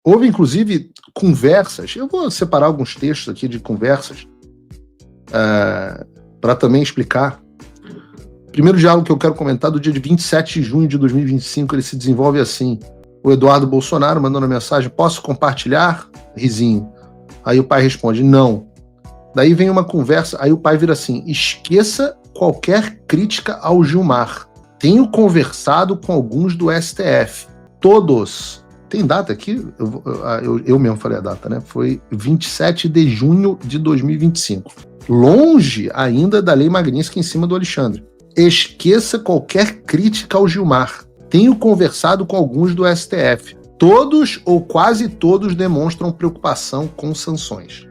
Houve, inclusive, conversas. Eu vou separar alguns textos aqui de conversas para também explicar. Primeiro diálogo que eu quero comentar, do dia de 27 de junho de 2025, ele se desenvolve assim. O Eduardo Bolsonaro mandando a mensagem: posso compartilhar, risinho? Aí o pai responde: não. Daí vem uma conversa, aí o pai vira assim: esqueça qualquer crítica ao Gilmar. Tenho conversado com alguns do STF. Todos. Tem data aqui? Eu mesmo falei a data, né? Foi 27 de junho de 2025. Longe ainda da lei Magnitsky em cima do Alexandre. Esqueça qualquer crítica ao Gilmar. Tenho conversado com alguns do STF. Todos ou quase todos demonstram preocupação com sanções.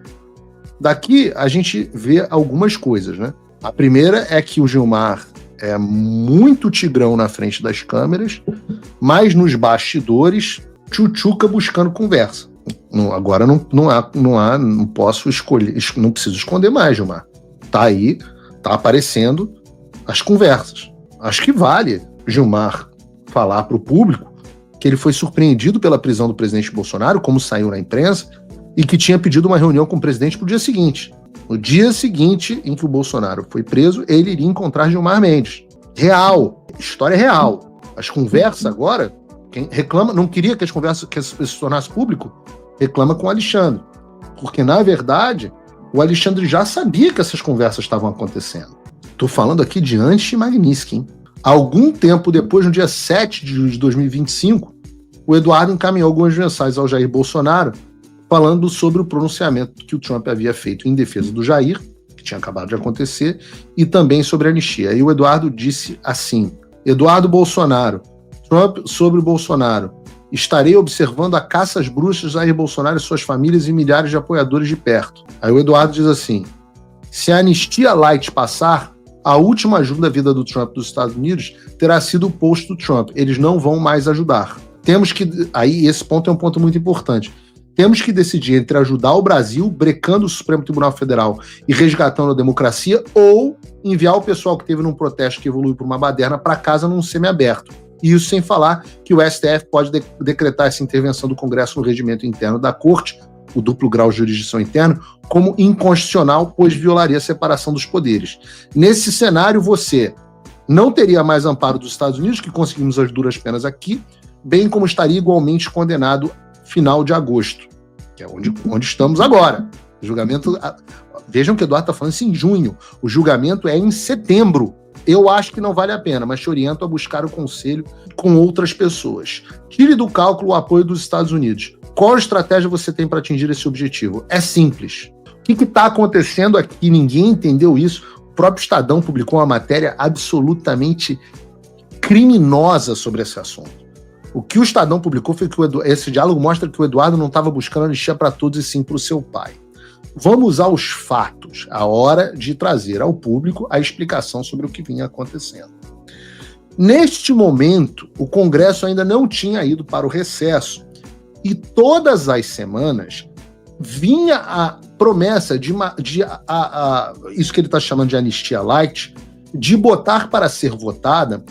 Daqui a gente vê algumas coisas, né? A primeira é que o Gilmar é muito tigrão na frente das câmeras, mas nos bastidores, tchutchuca buscando conversa. Agora não posso escolher, não preciso esconder mais, Gilmar. Tá aí, tá aparecendo as conversas. Acho que vale Gilmar falar para o público que ele foi surpreendido pela prisão do presidente Bolsonaro, como saiu na imprensa, e que tinha pedido uma reunião com o presidente para o dia seguinte. No dia seguinte em que o Bolsonaro foi preso, ele iria encontrar Gilmar Mendes. Real, história real. As conversas agora, quem reclama, não queria que as conversas que se tornasse público, reclama com o Alexandre. Porque, na verdade, o Alexandre já sabia que essas conversas estavam acontecendo. Estou falando aqui de antes de Magnitsky, hein? Algum tempo depois, no dia 7 de 2025, o Eduardo encaminhou algumas mensagens ao Jair Bolsonaro falando sobre o pronunciamento que o Trump havia feito em defesa do Jair, que tinha acabado de acontecer, e também sobre a anistia. E o Eduardo disse assim: Eduardo Bolsonaro, Trump sobre o Bolsonaro, estarei observando a caça às bruxas Jair Bolsonaro e suas famílias e milhares de apoiadores de perto. Aí o Eduardo diz assim: se a anistia light passar, a última ajuda da vida do Trump dos Estados Unidos terá sido o posto do Trump. Eles não vão mais ajudar. Temos que... Aí esse ponto é um ponto muito importante. Temos que decidir entre ajudar o Brasil, brecando o Supremo Tribunal Federal e resgatando a democracia, ou enviar o pessoal que teve num protesto que evoluiu para uma baderna para casa num semiaberto. E isso sem falar que o STF pode decretar essa intervenção do Congresso no regimento interno da Corte, o duplo grau de jurisdição interno, como inconstitucional, pois violaria a separação dos poderes. Nesse cenário, você não teria mais amparo dos Estados Unidos, que conseguimos as duras penas aqui, bem como estaria igualmente condenado final de agosto, que é onde estamos agora. O julgamento, vejam que o Eduardo está falando isso em junho, o julgamento é em setembro. Eu acho que não vale a pena, mas te oriento a buscar o conselho com outras pessoas. Tire do cálculo o apoio dos Estados Unidos. Qual estratégia você tem para atingir esse objetivo? É simples. O que está acontecendo aqui? Ninguém entendeu isso. O próprio Estadão publicou uma matéria absolutamente criminosa sobre esse assunto. O que o Estadão publicou foi que esse diálogo mostra que o Eduardo não estava buscando anistia para todos e sim para o seu pai. Vamos usar os fatos, a hora de trazer ao público a explicação sobre o que vinha acontecendo. Neste momento, o Congresso ainda não tinha ido para o recesso e todas as semanas vinha a promessa de isso que ele está chamando de anistia light, de botar para ser votada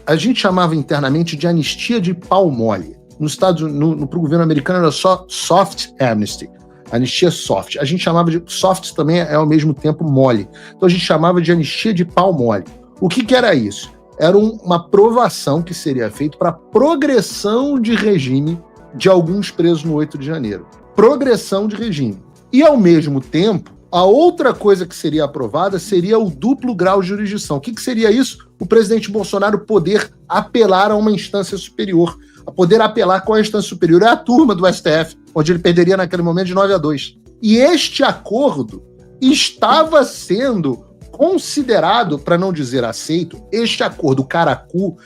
a gente chamava internamente de anistia de pau mole. Pro governo americano era só soft amnesty, anistia soft. A gente chamava de soft também é ao mesmo tempo mole. Então a gente chamava de anistia de pau mole. O que era isso? Era uma aprovação que seria feita para progressão de regime de alguns presos no 8 de janeiro. Progressão de regime. E ao mesmo tempo, a outra coisa que seria aprovada seria o duplo grau de jurisdição. O que seria isso? O presidente Bolsonaro poder apelar a uma instância superior. A poder apelar com a instância superior é a turma do STF, onde ele perderia naquele momento de 9-2. E este acordo estava sendo considerado, para não dizer aceito, este acordo caracu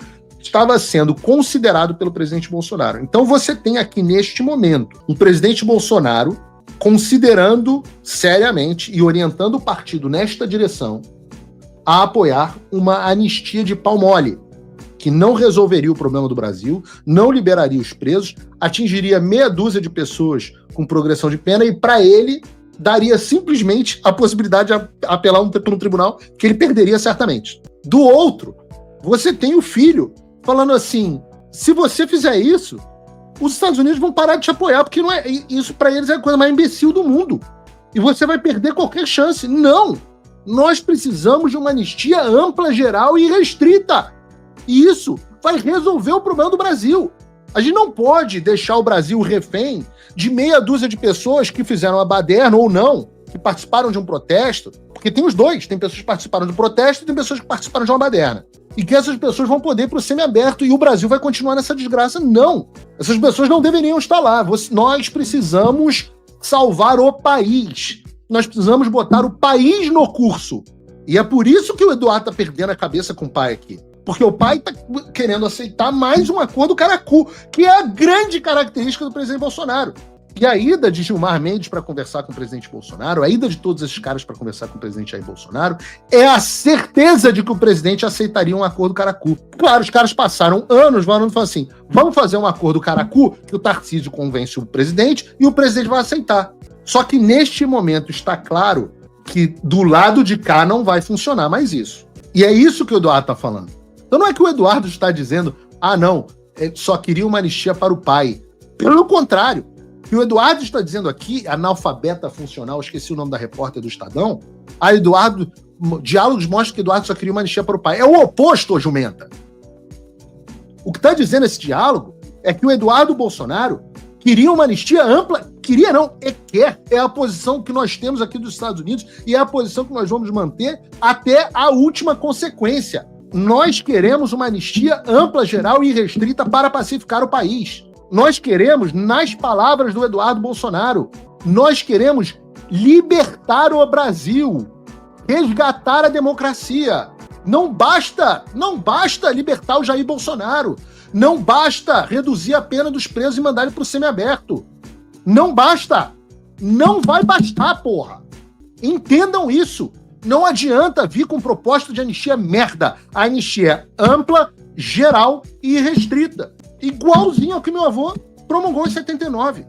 estava sendo considerado pelo presidente Bolsonaro. Então você tem aqui neste momento um presidente Bolsonaro considerando seriamente e orientando o partido nesta direção a apoiar uma anistia de pau mole, que não resolveria o problema do Brasil, não liberaria os presos, atingiria meia dúzia de pessoas com progressão de pena e, para ele, daria simplesmente a possibilidade de apelar para um tribunal que ele perderia certamente. Do outro, você tem o filho falando assim: se você fizer isso, os Estados Unidos vão parar de te apoiar, porque não é, isso para eles é a coisa mais imbecil do mundo. E você vai perder qualquer chance. Não! Nós precisamos de uma anistia ampla, geral e restrita. E isso vai resolver o problema do Brasil. A gente não pode deixar o Brasil refém de meia dúzia de pessoas que fizeram a baderna ou não, que participaram de um protesto, porque tem os dois, tem pessoas que participaram do protesto e tem pessoas que participaram de uma baderna. E que essas pessoas vão poder ir para o semiaberto e o Brasil vai continuar nessa desgraça. Não! Essas pessoas não deveriam estar lá. Nós precisamos salvar o país. Nós precisamos botar o país no curso. E é por isso que o Eduardo está perdendo a cabeça com o pai aqui. Porque o pai está querendo aceitar mais um acordo caracu, que é a grande característica do presidente Bolsonaro. E a ida de Gilmar Mendes para conversar com o presidente Bolsonaro, a ida de todos esses caras para conversar com o presidente Jair Bolsonaro, é a certeza de que o presidente aceitaria um acordo caracu. Claro, os caras passaram anos falando assim, vamos fazer um acordo caracu que o Tarcísio convence o presidente e o presidente vai aceitar. Só que neste momento está claro que do lado de cá não vai funcionar mais isso. E é isso que o Eduardo está falando. Então não é que o Eduardo está dizendo, só queria uma anistia para o pai. Pelo contrário, o que o Eduardo está dizendo aqui, analfabeta funcional, esqueci o nome da repórter do Estadão, diálogos mostram que o Eduardo só queria uma anistia para o pai. É o oposto, ô jumenta. O que está dizendo esse diálogo é que o Eduardo Bolsonaro queria uma anistia ampla, queria não, quer, é a posição que nós temos aqui dos Estados Unidos e é a posição que nós vamos manter até a última consequência. Nós queremos uma anistia ampla, geral e restrita para pacificar o país. Nós queremos, nas palavras do Eduardo Bolsonaro, nós queremos libertar o Brasil, resgatar a democracia. Não basta libertar o Jair Bolsonaro. Não basta reduzir a pena dos presos e mandar ele para o semiaberto. Não basta. Não vai bastar, porra. Entendam isso. Não adianta vir com proposta de anistia merda. A anistia é ampla, geral e restrita. Igualzinho ao que meu avô promulgou em 79.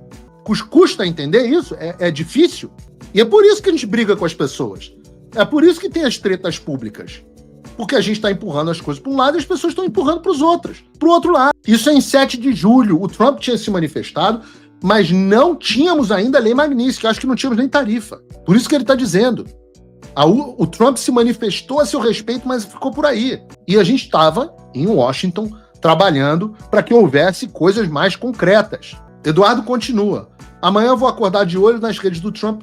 Custa entender isso? É difícil. E é por isso que a gente briga com as pessoas. É por isso que tem as tretas públicas. Porque a gente está empurrando as coisas para um lado e as pessoas estão empurrando para os outros, para o outro lado. Isso é em 7 de julho. O Trump tinha se manifestado, mas não tínhamos ainda a lei Magnitsky, acho que não tínhamos nem tarifa. Por isso que ele está dizendo. O Trump se manifestou a seu respeito, mas ficou por aí. E a gente estava em Washington trabalhando para que houvesse coisas mais concretas. Eduardo continua. Amanhã eu vou acordar de olho nas redes do Trump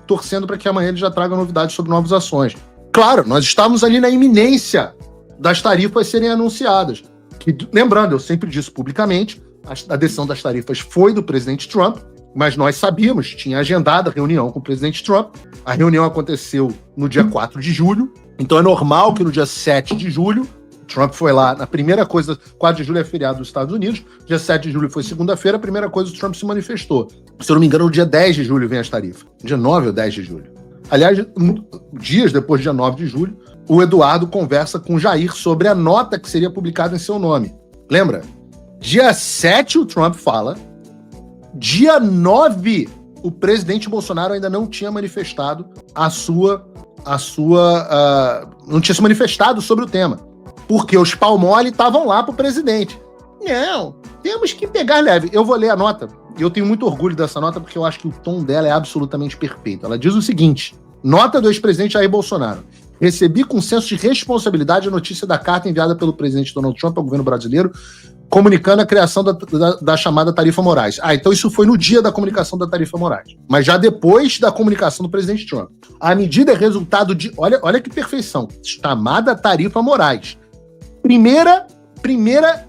torcendo para que amanhã ele já traga novidades sobre novas ações. Claro, nós estávamos ali na iminência das tarifas serem anunciadas. Lembrando, eu sempre disse publicamente, a decisão das tarifas foi do presidente Trump, mas nós sabíamos, tinha agendada a reunião com o presidente Trump. A reunião aconteceu no dia 4 de julho, então é normal que no dia 7 de julho, Trump foi lá, na primeira coisa, 4 de julho é feriado dos Estados Unidos, dia 7 de julho foi segunda-feira, a primeira coisa o Trump se manifestou. Se eu não me engano, no dia 10 de julho vem as tarifas, dia 9 ou 10 de julho. Aliás, dias depois do dia 9 de julho, o Eduardo conversa com Jair sobre a nota que seria publicada em seu nome. Lembra? Dia 7 o Trump fala, dia 9 o presidente Bolsonaro ainda não tinha manifestado não tinha se manifestado sobre o tema. Porque os pau-mole estavam lá pro presidente. Não, temos que pegar leve. Eu vou ler a nota, e eu tenho muito orgulho dessa nota, porque eu acho que o tom dela é absolutamente perfeito. Ela diz o seguinte: nota do ex-presidente Jair Bolsonaro. Recebi com senso de responsabilidade a notícia da carta enviada pelo presidente Donald Trump ao governo brasileiro, comunicando a criação da chamada tarifa Moraes. Então isso foi no dia da comunicação da tarifa Moraes, mas já depois da comunicação do presidente Trump. A medida é resultado de, olha que perfeição, chamada tarifa Moraes. Primeira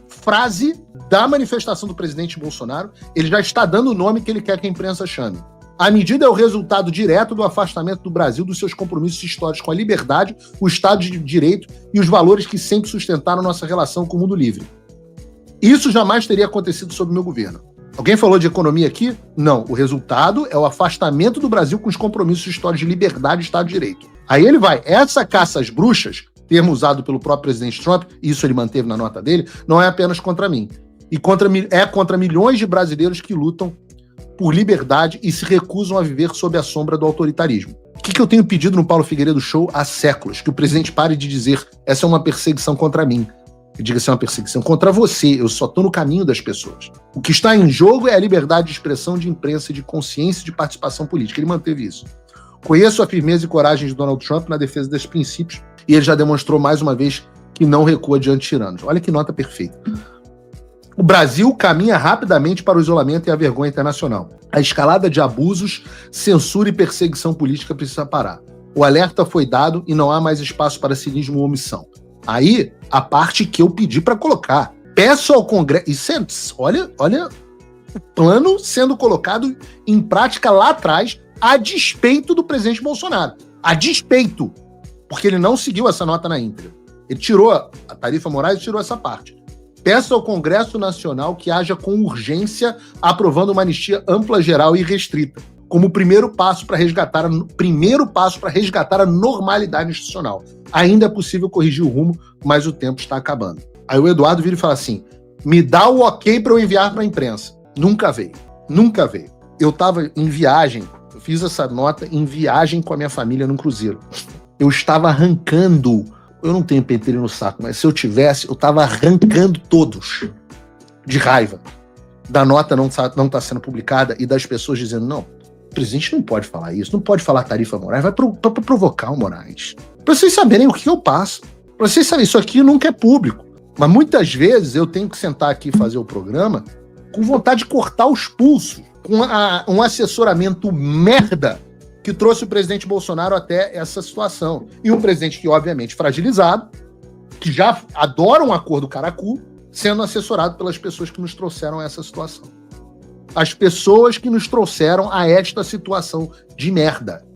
frase da manifestação do presidente Bolsonaro, ele já está dando o nome que ele quer que a imprensa chame. A medida é o resultado direto do afastamento do Brasil dos seus compromissos históricos com a liberdade, o Estado de Direito e os valores que sempre sustentaram nossa relação com o mundo livre. Isso jamais teria acontecido sob meu governo. Alguém falou de economia aqui? Não. O resultado é o afastamento do Brasil com os compromissos históricos de liberdade e Estado de Direito. Aí ele vai. Essa caça às bruxas, termo usado pelo próprio presidente Trump, e isso ele manteve na nota dele, não é apenas contra mim. É contra milhões de brasileiros que lutam por liberdade e se recusam a viver sob a sombra do autoritarismo. O que eu tenho pedido no Paulo Figueiredo Show há séculos? Que o presidente pare de dizer essa é uma perseguição contra mim. e diga se é uma perseguição contra você, eu só estou no caminho das pessoas. O que está em jogo é a liberdade de expressão, de imprensa, de consciência e de participação política. Ele manteve isso. Conheço a firmeza e coragem de Donald Trump na defesa desses princípios e ele já demonstrou mais uma vez que não recua diante de tiranos. Olha que nota perfeita. O Brasil caminha rapidamente para o isolamento e a vergonha internacional. A escalada de abusos, censura e perseguição política precisa parar. O alerta foi dado e não há mais espaço para cinismo ou omissão. Aí, a parte que eu pedi para colocar. Peço ao Congresso... Olha o plano sendo colocado em prática lá atrás, a despeito do presidente Bolsonaro. A despeito. Porque ele não seguiu essa nota na íntegra. Ele tirou, a Tarifa Moraes tirou essa parte. Peço ao Congresso Nacional que haja com urgência aprovando uma anistia ampla, geral e restrita, como primeiro passo para resgatar a normalidade institucional. Ainda é possível corrigir o rumo, mas o tempo está acabando. Aí o Eduardo vira e fala assim, me dá o ok para eu enviar para a imprensa. Nunca veio. Eu estava em viagem, eu fiz essa nota em viagem com a minha família num cruzeiro. Eu estava arrancando, eu não tenho pentelho no saco, mas se eu tivesse, eu estava arrancando todos de raiva da nota não tá sendo publicada e das pessoas dizendo, não, o presidente não pode falar isso, não pode falar Tarifa Moraes, vai provocar o Moraes. Para vocês saberem o que eu passo, para vocês saberem, isso aqui nunca é público, mas muitas vezes eu tenho que sentar aqui e fazer o programa com vontade de cortar os pulsos, com um assessoramento merda que trouxe o presidente Bolsonaro até essa situação. E um presidente que, obviamente, fragilizado, que já adora um acordo caracu, sendo assessorado pelas pessoas que nos trouxeram a essa situação. As pessoas que nos trouxeram a esta situação de merda.